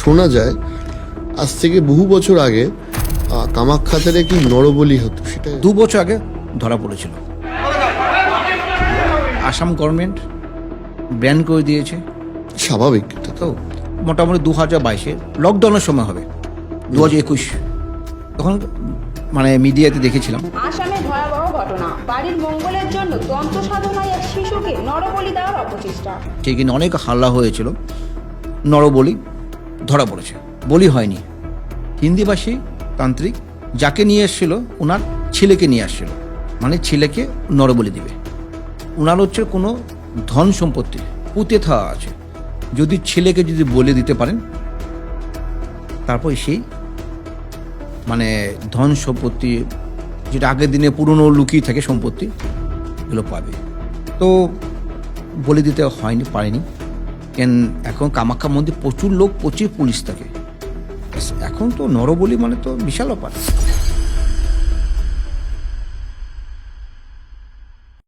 শোনা যায় আজ থেকে বহু বছর আগে কামাখ্যাতে কি নরবলি হতো, সেটা 2 বছর আগে ধরা পড়েছিল। আসাম গভর্নমেন্ট ব্যান করে দিয়েছে। স্বাভাবিক। এটা তো তো মোটামুটি 2022-এ লকডাউনের সময় হবে, 2021 তখন মানে মিডিয়াতে দেখেছিলাম। আসামে ভয়াবহ ঘটনা, বাড়ির মঙ্গলের জন্য তন্ত্র সাধনায় এক শিশুকে নরবলি দেওয়ার অপচেষ্টা। ঠিক অনেক হাল্লা হয়েছিল, নরবলি ধরা পড়েছে, বলি হয়নি। হিন্দিভাষী তান্ত্রিক যাকে নিয়ে এসেছিল ওনার ছেলেকে নিয়ে আসছিল, মানে ছেলেকে নরবলি দিবে। ওনার হচ্ছে কোনো ধন সম্পত্তি পুঁতে থাকা আছে, যদি ছেলেকে যদি বলে দিতে পারেন তারপর সেই মানে ধন সম্পত্তি যেটা আগের দিনে পুরনো লুকিয়ে থাকে সম্পত্তি এগুলো পাবে। তো বলে দিতে হয়নি, পারেনি। কেন এখন কামাখ্যা মন্দির প্রচুর লোক, প্রচুর পুলিশ থাকে। এখন তো নরবলি মানে তো বিশাল ব্যাপার।